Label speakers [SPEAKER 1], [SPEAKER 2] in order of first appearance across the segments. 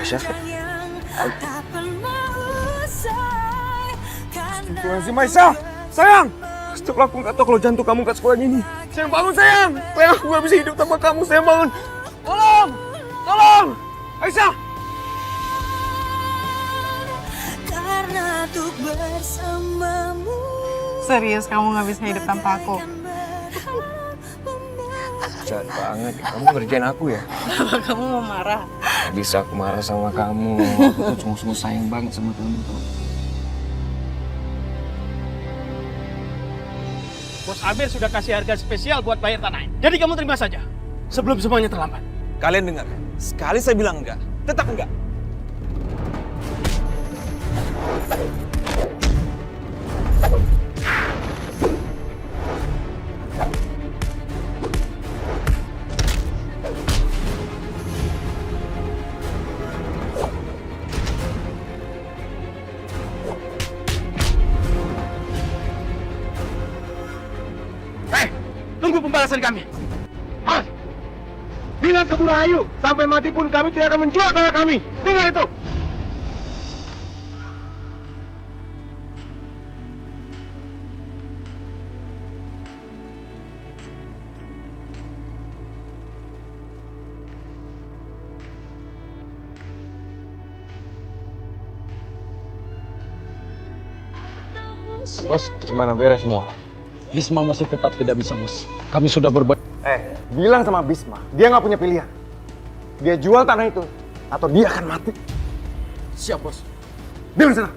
[SPEAKER 1] Aisyah. Astagfirullahaladzim Aisyah. Sayang. Setelah aku nggak tahu kalau jantung kamu nggak sekuat ini. Sayang bangun sayang. Sayang aku nggak bisa hidup tanpa kamu. Sayang bangun. Tolong. Tolong. Aisyah.
[SPEAKER 2] Karena untuk bersamamu.
[SPEAKER 3] Serius kamu nggak bisa hidup tanpa aku?
[SPEAKER 1] Jahat banget. Kamu ngerjain aku ya?
[SPEAKER 3] Apa kamu mau marah?
[SPEAKER 1] Gak bisa aku marah sama kamu. Aku tuh sungguh-sungguh sayang banget sama kamu tuh.
[SPEAKER 4] Bos Amir sudah kasih harga spesial buat bayar tanahnya. Jadi kamu terima saja. Sebelum semuanya terlambat.
[SPEAKER 1] Kalian dengar? Sekali saya bilang enggak, tetap enggak.
[SPEAKER 4] Tunggu pembalasan kami. Mas, bilang ke Bu Rahayu, sampai mati pun kami tidak akan menjual tanah kami. Dengar itu.
[SPEAKER 1] Bos, gimana beres semua?
[SPEAKER 5] Bisma masih tetap tidak bisa, Bos. Kami sudah berbuat.
[SPEAKER 1] Bilang sama Bisma, dia nggak punya pilihan. Dia jual tanah itu, atau dia akan mati.
[SPEAKER 5] Siap, Bos.
[SPEAKER 1] Bilang sana.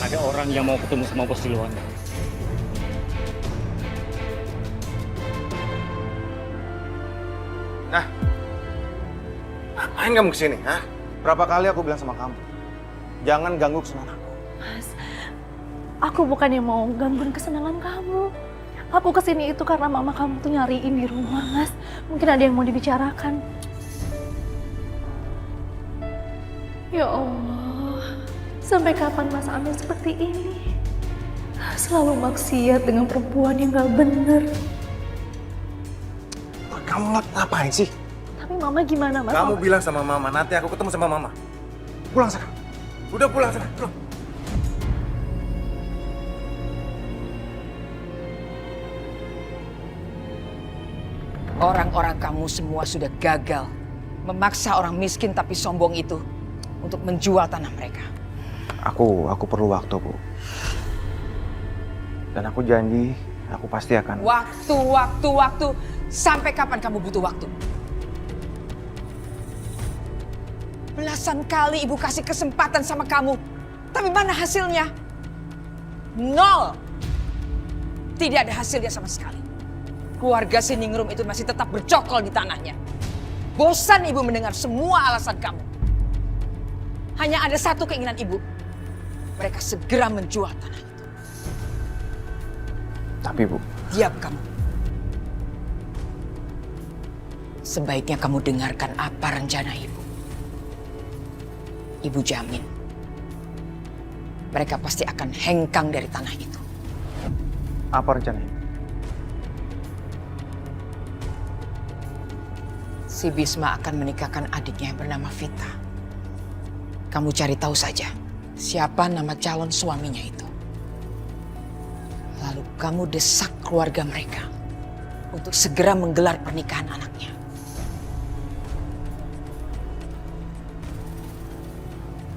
[SPEAKER 5] Ada orang yang mau ketemu sama Bos di luar.
[SPEAKER 1] Nah, ngapain kamu kesini, ha? Berapa kali aku bilang sama kamu, jangan ganggu kesenangan aku.
[SPEAKER 2] Mas, aku bukannya mau gangguin kesenangan kamu. Aku kesini itu karena mama kamu tuh nyariin di rumah, Mas. Mungkin ada yang mau dibicarakan. Ya Allah, sampai kapan Mas Amir seperti ini? Selalu maksiat dengan perempuan yang gak bener.
[SPEAKER 1] Kamu ngapain sih?
[SPEAKER 2] Tapi mama gimana, Mas?
[SPEAKER 1] Kamu bilang sama mama, nanti aku ketemu sama mama. Pulang sana. Udah pulang sana, pulang.
[SPEAKER 6] Orang-orang kamu semua sudah gagal memaksa orang miskin tapi sombong itu untuk menjual tanah mereka.
[SPEAKER 1] Aku perlu waktu, Bu. Dan aku janji, aku pasti akan...
[SPEAKER 6] Waktu. Sampai kapan kamu butuh waktu? Belasan kali ibu kasih kesempatan sama kamu. Tapi mana hasilnya? Nol. Tidak ada hasilnya sama sekali. Keluarga Siningrum itu masih tetap bercokol di tanahnya. Bosan ibu mendengar semua alasan kamu. Hanya ada satu keinginan ibu. Mereka segera menjual tanah itu.
[SPEAKER 1] Tapi, Bu...
[SPEAKER 6] Diam kamu. Sebaiknya kamu dengarkan apa rencana ibu. Ibu jamin, mereka pasti akan hengkang dari tanah itu.
[SPEAKER 1] Apa rencananya?
[SPEAKER 6] Si Bisma akan menikahkan adiknya yang bernama Vita. Kamu cari tahu saja siapa nama calon suaminya itu. Lalu kamu desak keluarga mereka untuk segera menggelar pernikahan anaknya.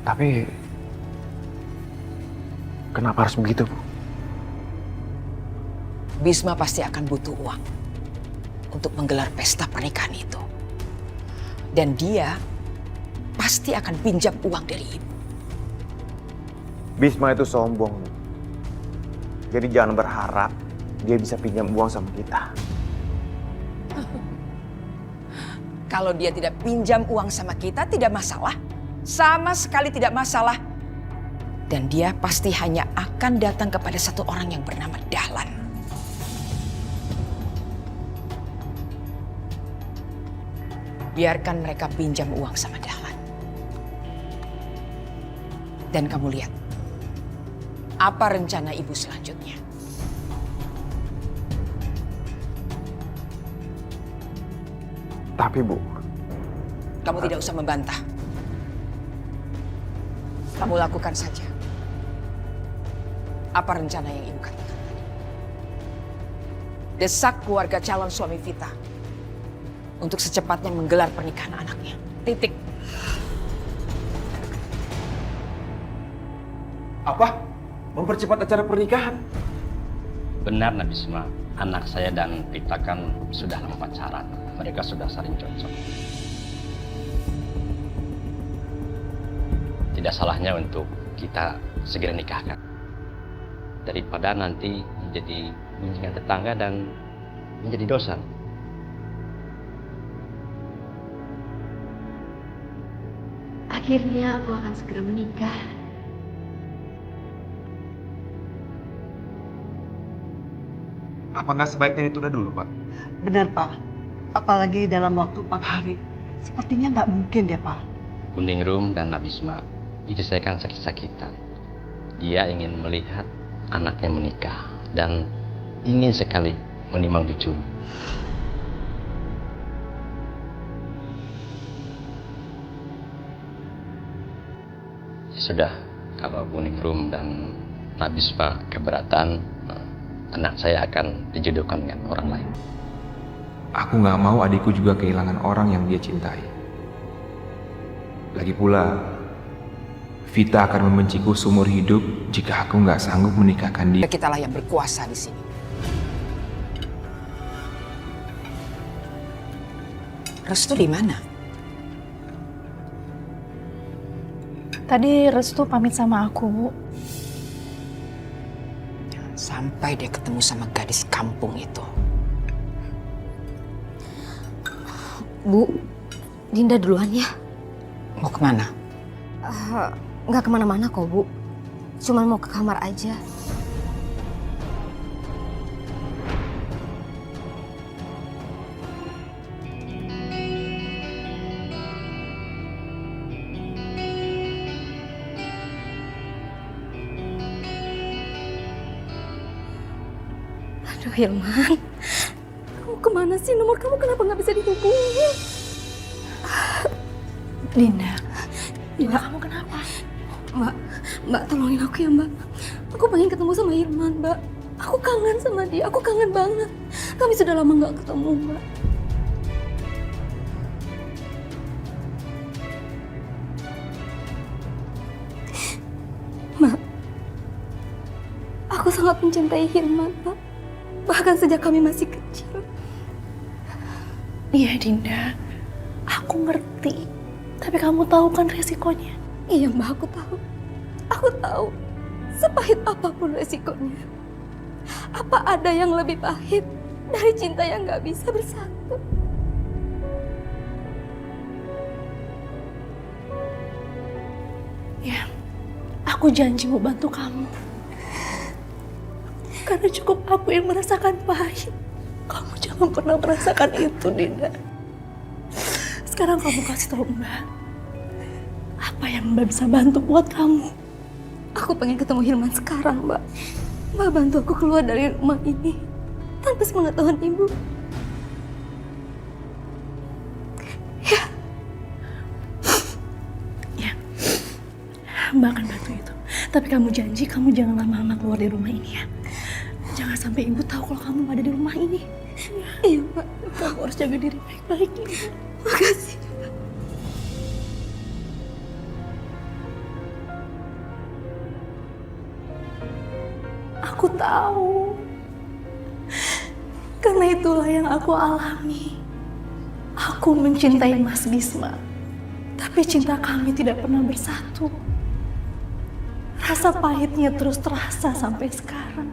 [SPEAKER 1] Tapi... kenapa harus begitu, Bu?
[SPEAKER 6] Bisma pasti akan butuh uang untuk menggelar pesta pernikahan itu. Dan dia pasti akan pinjam uang dari ibu.
[SPEAKER 1] Bisma itu sombong, Bu. Jadi jangan berharap dia bisa pinjam uang sama kita.
[SPEAKER 6] Kalau dia tidak pinjam uang sama kita, tidak masalah. Sama sekali tidak masalah. Dan dia pasti hanya akan datang kepada satu orang yang bernama Dahlan. Biarkan mereka pinjam uang sama Dahlan. Dan kamu lihat, apa rencana ibu selanjutnya.
[SPEAKER 1] Tapi Bu,
[SPEAKER 6] Kamu tidak usah membantah. Kamu lakukan saja apa rencana yang Ibu katakan tadi. Desak keluarga calon suami Vita untuk secepatnya menggelar pernikahan anaknya. Titik.
[SPEAKER 1] apa? Mempercepat acara pernikahan?
[SPEAKER 5] Benar Nabisma, anak saya dan Vita kan sudah lama pacaran. Mereka sudah saling cocok. Tidak salahnya untuk kita segera nikahkan. Daripada nanti menjadi gunjingan tetangga dan menjadi dosa.
[SPEAKER 2] Akhirnya aku akan segera menikah.
[SPEAKER 1] Apa nggak sebaiknya ditunda dulu, Pak?
[SPEAKER 3] Benar, Pak. Apalagi dalam waktu 4 hari. Sepertinya nggak mungkin ya, Pak.
[SPEAKER 5] Kuning Rum dan Nabisma diselesaikan sakit-sakitan. Dia ingin melihat anaknya menikah dan ingin sekali menimang cucu. Ya sudah, kalau Kuning Rum dan Nabisma keberatan, anak saya akan dijodohkan dengan orang lain.
[SPEAKER 7] Aku nggak mau adikku juga kehilangan orang yang dia cintai. Lagi pula, Vita akan membenciku seumur hidup jika aku nggak sanggup menikahkan dia.
[SPEAKER 6] Kitalah yang berkuasa di sini. Restu di mana?
[SPEAKER 2] Tadi Restu pamit sama aku, Bu.
[SPEAKER 6] Sampai dia ketemu sama gadis kampung itu.
[SPEAKER 8] Bu, Dinda duluan ya.
[SPEAKER 6] Mau kemana?
[SPEAKER 8] Nggak kemana-mana kok, Bu. Cuma mau ke kamar aja.
[SPEAKER 2] Aduh, Hilman. Kamu kemana sih? Nomor kamu kenapa nggak bisa dihubungi? Dinda, kamu kenapa?
[SPEAKER 8] Mbak tolongin aku ya, Mbak. Aku pengen ketemu sama Hilman, Mbak. Aku kangen sama dia, aku kangen banget. Kami sudah lama nggak ketemu, Mbak. Mbak, aku sangat mencintai Hilman, Mbak. Bahkan sejak kami masih kecil.
[SPEAKER 2] Iya, Dinda. Aku ngerti. Tapi kamu tahu kan resikonya?
[SPEAKER 8] Iya, Mbak, aku tahu. Aku tahu. Sepahit apapun resikonya. Apa ada yang lebih pahit dari cinta yang gak bisa bersatu?
[SPEAKER 2] Ya, aku janji mau bantu kamu. Karena cukup aku yang merasakan pahit. Kamu jangan pernah merasakan itu, Dinda. Sekarang kamu kasih tahu Mbak. Apa yang Mbak bisa bantu buat kamu?
[SPEAKER 8] Aku pengen ketemu Hilman sekarang, Mbak. Mbak bantu aku keluar dari rumah ini tanpa sepengetahuan Ibu.
[SPEAKER 2] Ya, Mbak akan bantu itu. Tapi kamu janji kamu jangan lama-lama keluar dari rumah ini ya. Jangan sampai Ibu tahu kalau kamu ada di rumah ini.
[SPEAKER 8] Iya, Mbak.
[SPEAKER 2] Kamu harus jaga diri baik-baik.
[SPEAKER 8] Makasih.
[SPEAKER 2] Aku tahu. Karena itulah yang aku alami. Aku mencintai Mas Bisma. Tapi cinta kami tidak pernah bersatu. Rasa pahitnya terus terasa sampai sekarang.